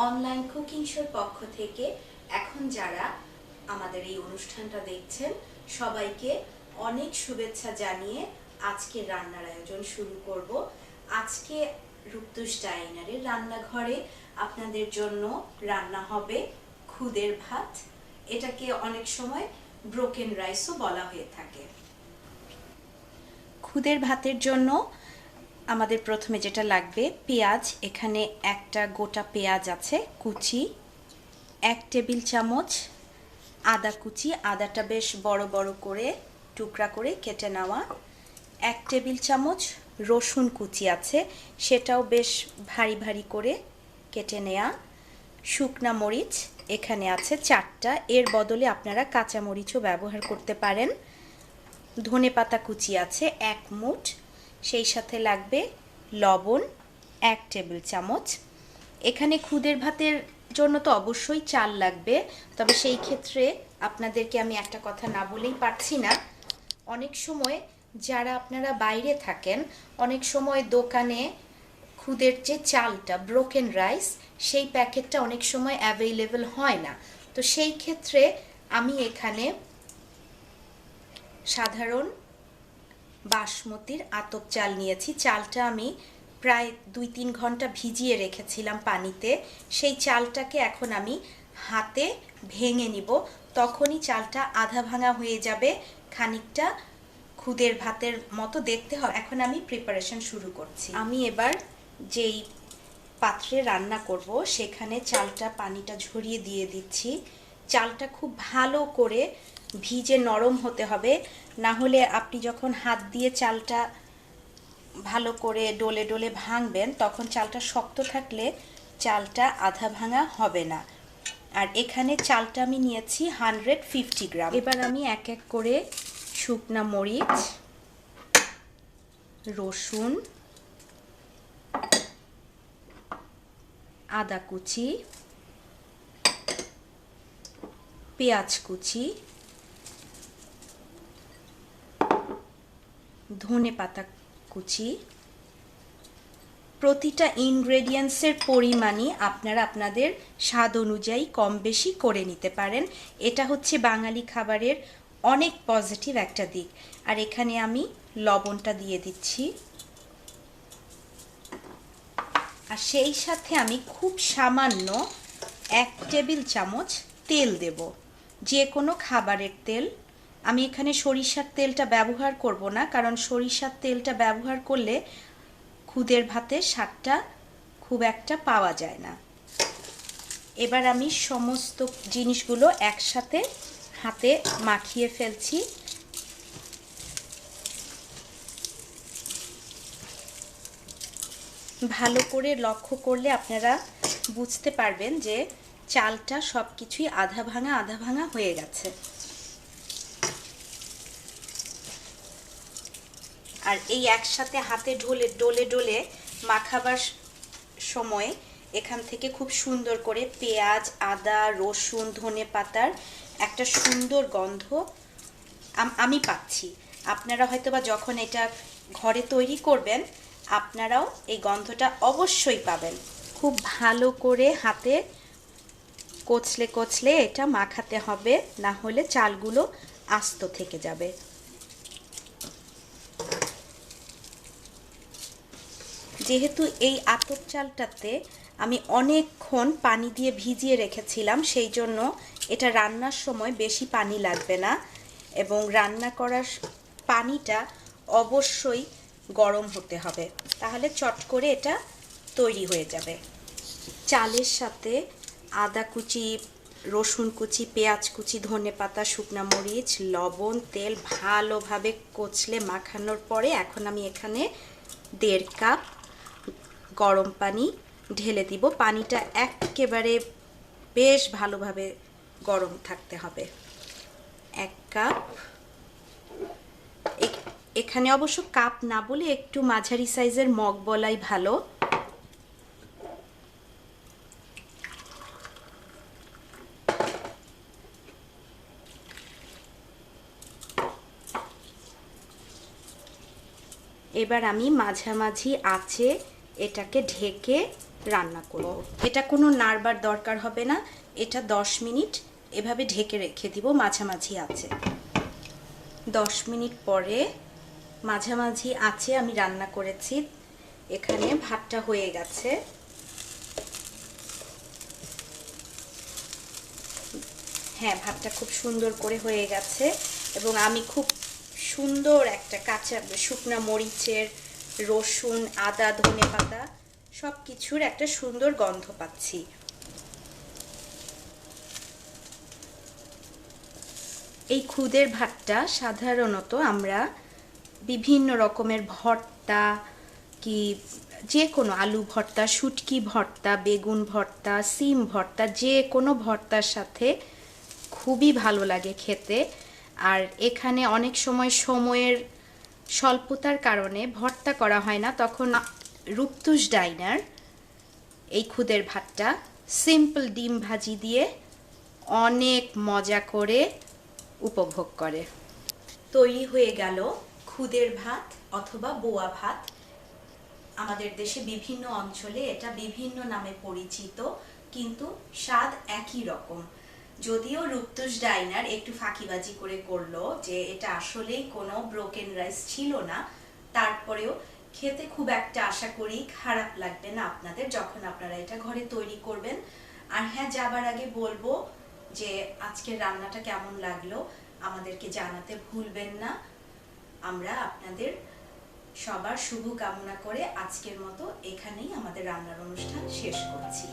Online cooking শোর পক্ষ থেকে এখন যারা আমাদের এই অনুষ্ঠানটা দেখছেন সবাইকে অনেক শুভেচ্ছা জানিয়ে আজকে রান্নার আয়োজন শুরু করব। আজকে রূপতুষ ডাইনারের রান্নাঘরে আপনাদের জন্য রান্না হবে খুদের ভাত। এটাকে অনেক সময় ব্রোকেন রাইসও বলা হয়ে থাকে। খুদের ভাতের জন্য আমাদের প্রথমে যেটা লাগবে পেঁয়াজ। এখানে একটা গোটা পেঁয়াজ আছে কুচি, 1 টেবিল চামচ আদা কুচি, আদাটা বেশ বড় বড় করে টুকরা করে কেটে নেওয়া, 1 টেবিল চামচ রসুন কুচি আছে, সেটাও বেশ ভারী ভারী করে কেটে নেওয়া, শুকনা মরিচ এখানে আছে 4টা, এর বদলে আপনারা কাঁচা মরিচও ব্যবহার করতে পারেন, ধনেপাতা কুচি আছে 1 মুঠ, সেই সাথে লাগবে লবণ 1 টেবিল চামচ। এখানে খুদের ভাতের জন্য তো অবশ্যই চাল লাগবে, তবে সেই ক্ষেত্রে আপনাদেরকে আমি একটা কথা না বলেই পারছি না। অনেক সময় যারা আপনারা বাইরে থাকেন, অনেক সময় দোকানে খুদের যে চালটা ব্রোকেন রাইস সেই প্যাকেটটা অনেক সময় অ্যাভেলেবল হয় না। তো সেই ক্ষেত্রে আমি এখানে সাধারণ বাসমতির আতপ চাল নিয়েছি। চালটা আমি প্রায় 2-3 ঘন্টা ভিজিয়ে রেখেছিলাম পানিতে। সেই চালটাকে এখন আমি হাতে ভেঙে নিব, তখনই চালটা আধা ভাঙা হয়ে যাবে, খানিকটা খুদের ভাতের মতো দেখতে হয়। এখন আমি প্রিপারেশন শুরু করছি। আমি এবার যেই পাত্রে রান্না করব সেখানে চালটা পানিটা ঝরিয়ে দিয়ে দিচ্ছি। চালটা খুব ভালো করে ভিজে নরম হতে হবে, না হলে আপনি যখন হাত দিয়ে চালটা ভালো করে ডলে ডলে ভাঙবেন তখন চালটা শক্ত থাকলে চালটা আধা ভাঙা হবে না। আর এখানে চালটা আমি নিয়েছি 150 গ্রাম। এবার আমি এক এক করে শুকনা মরিচ, রসুন, আদা কুচি, পেঁয়াজ কুচি, ধনেপাতা কুচি, প্রতিটা ইনগ্রেডিয়েন্টসের পরিমাণই আপনারা আপনাদের স্বাদ অনুযায়ী কম বেশি করে নিতে পারেন। এটা হচ্ছে বাঙালি খাবারের অনেক পজিটিভ একটা দিক। আর এখানে আমি লবণটা দিয়ে দিচ্ছি, আর সেই সাথে আমি খুব সামান্য 1 টেবিল চামচ তেল দেব, যে কোনো খাবারের তেল। আমি এখানে সরিষার তেলটা ব্যবহার করব না, কারণ সরিষার তেলটা ব্যবহার করলে খুদের ভাতের স্বাদটা খুব একটা পাওয়া যায় না। এবার আমি সমস্ত জিনিসগুলো একসাথে হাতে মাখিয়ে ফেলছি। ভালো করে লক্ষ্য করলে আপনারা বুঝতে পারবেন যে চালটা সব কিছুই আধা ভাঙা হয়ে গেছে। আর এই একসাথে হাতে ডলে ডলে মাখাবার সময় এখান থেকে খুব সুন্দর করে পেঁয়াজ, আদা, রসুন, ধনেপাতার একটা সুন্দর গন্ধ আমি পাচ্ছি। আপনারা হয়তোবা যখন এটা ঘরে তৈরি করবেন আপনারাও এই গন্ধটা অবশ্যই পাবেন। খুব ভালো করে হাতে কচলে কচলে এটা মাখাতে হবে, না হলে চালগুলো আস্ত থেকে যাবে। যেহেতু এই আতপ চালটাতে আমি অনেকক্ষণ পানি দিয়ে ভিজিয়ে রেখেছিলাম, সেই জন্য এটা রান্নার সময় বেশি পানি লাগবে না, এবং রান্না করার পানিটা অবশ্যই গরম হতে হবে, তাহলে চট করে এটা তৈরি হয়ে যাবে। চালের সাথে আদা কুচি, রসুন কুচি, পেঁয়াজ কুচি, ধনেপাতা, শুকনা মরিচ, লবণ, তেল ভালোভাবে কচলে মাখানোর পরে এখন আমি এখানে 1.5 কাপ গরম পানি ঢেলে দিব। পানিটা একেবারে বেশ ভালোভাবে গরম থাকতে হবে। 1 কাপ, এখানে অবশ্য কাপ না বলে একটু মাঝারি সাইজের মগ বলাই ভালো। এবার আমি মাঝামাঝি আঁচে এটাকে ঢেকে রান্না করব। এটা কোনো নাড়বার দরকার হবে না, এটা 10 মিনিট এভাবে ঢেকে রেখে দিব মাঝামাঝি আছে। 10 মিনিট পরে মাঝামাঝি আছে আমি রান্না করেছি, এখানে ভাতটা হয়ে গেছে। হ্যাঁ, ভাতটা খুব সুন্দর করে হয়ে গেছে এবং আমি খুব সুন্দর একটা কাঁচা শুকনা মরিচের, রসুন, আদা, ধনেপাতা সব কিছুর একটা সুন্দর গন্ধ পাচ্ছি। এই খুদের ভাতটা সাধারণত আমরা বিভিন্ন রকমের ভর্তা, কি যে কোনো আলু ভর্তা, শুটকি ভর্তা, বেগুন ভর্তা, সিম ভর্তা, যে কোনো ভর্তার সাথে খুবই ভালো লাগে খেতে। আর এখানে অনেক সময় সময়ের স্বল্পতার কারণে ভর্তা করা হয় না, তখন রূপতুষ ডাইনার এই খুদের ভাতটা সিম্পল ডিম ভাজি দিয়ে অনেক মজা করে উপভোগ করে। তৈরি হয়ে গেল খুদের ভাত অথবা বোয়া ভাত। আমাদের দেশে বিভিন্ন অঞ্চলে এটা বিভিন্ন নামে পরিচিত, কিন্তু স্বাদ একই রকম। যদিও রূপতুষ ডাইনার একটু ফাঁকিবাজি করে করলো যে এটা আসলেই কোনো ব্রোকেন রাইস ছিল না, তারপরেও খেতে খুব একটা আশা করি খারাপ লাগবে না আপনাদের যখন আপনারা এটা ঘরে তৈরি করবেন। আর হ্যাঁ, যাবার আগে বলবো যে আজকের রান্নাটা কেমন লাগলো আমাদেরকে জানাতে ভুলবেন না। আমরা আপনাদের সবার শুভ কামনা করে আজকের মতো এখানেই আমাদের রান্নার অনুষ্ঠান শেষ করছি।